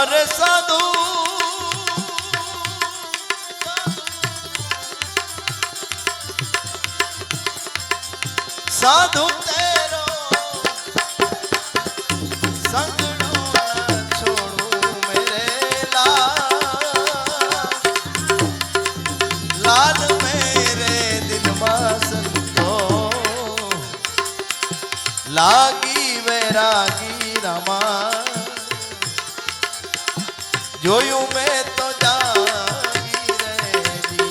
अरे साधु साधु तेरो संगड़ो न छोड़ू मेरे लाल मेरे दिल में संतो लागी वैरागी रमा जोयू मैं तो जागी रे जी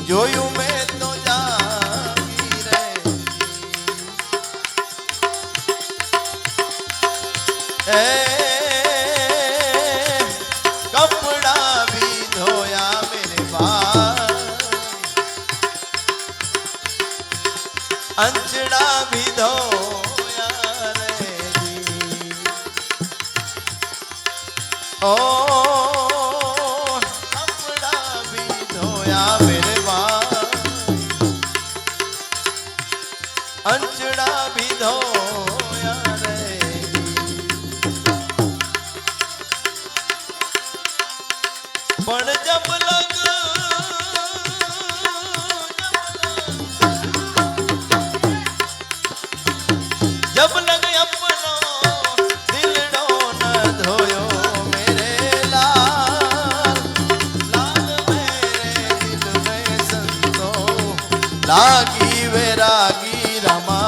जोयू मैं तो जागी रे कपड़ा भी धोया मेरे भाई अंचड़ा भी धोया रे जी ओ कपड़ा भी धोया मेरे भाई अंचड़ा भी धोया रे पण जब लग जब लग अपनो दिलड़ो न धोयो मेरे लाल मेरे दिल में संतो लागी वैरागी रमा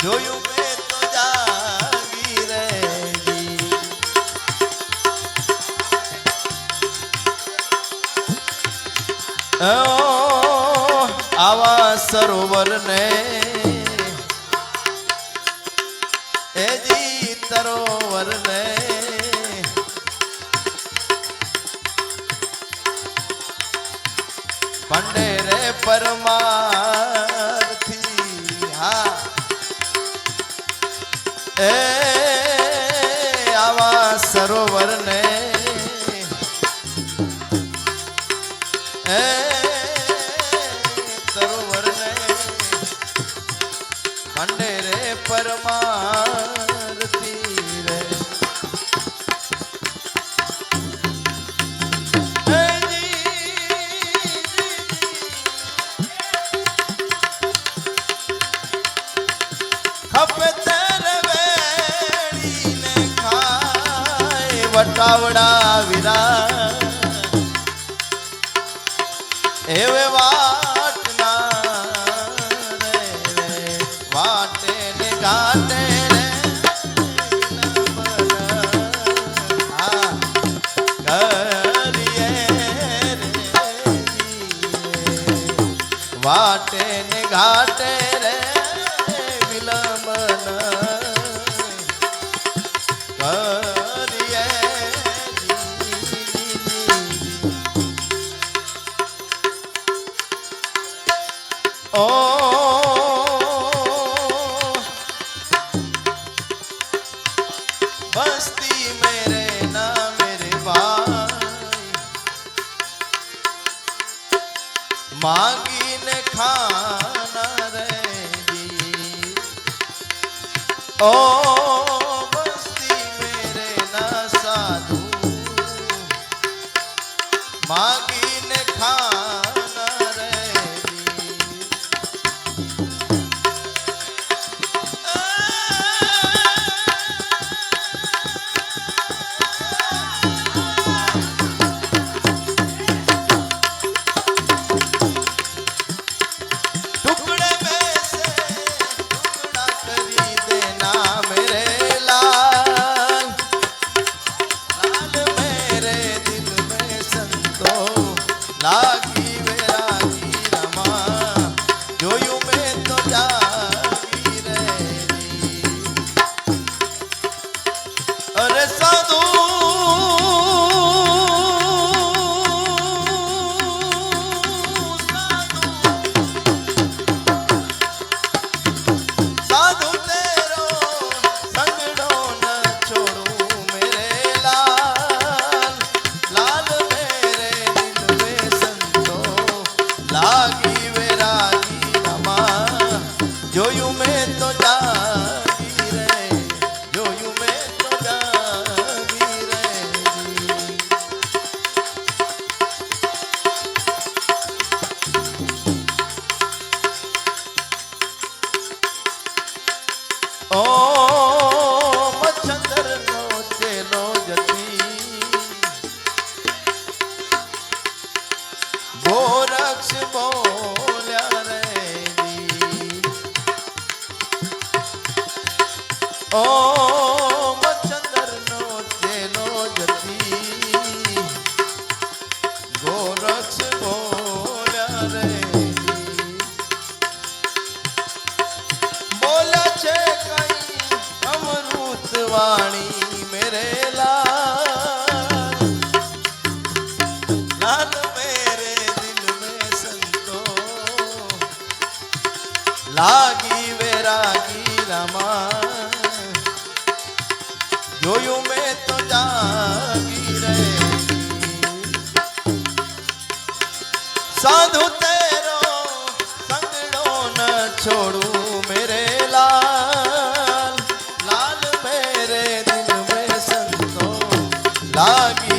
जोयू मैं तो जागी रहेगी आवा सरोवर ने ए जी तरोवर ने पंडे रे परमार्थी हाँ ए आवा सरोवर ने सरोवर ने पंडे रे परमार्थी रे खपे तेरे वेड़ी ने खाए वटावड़ा विरा एवे वाटना रे वाटे ने घाटे रे करिए रे वाटे ने घाटे रे विलमन करिए ओ बस्ती मेरे ना मेरे भाई मांगी ने खाना रे जी ओ बस्ती मेरे ना साधु मांगी ने खाना रे तो ઓમ ચંદ્રનો ચેલો જતી ગોરક્ષ બોલ્યા રે બોલે છે કઈ અમૃત વાણી મેરે લાલ લાલ મેરે દિલ में संतो લાગી વેરાગી રામા જોયું મેં તો જાગી રે સાધુ તેરો સંગડો ન છોડું મેરે લાલ લાલ મેરે દિલ में संतो લાગી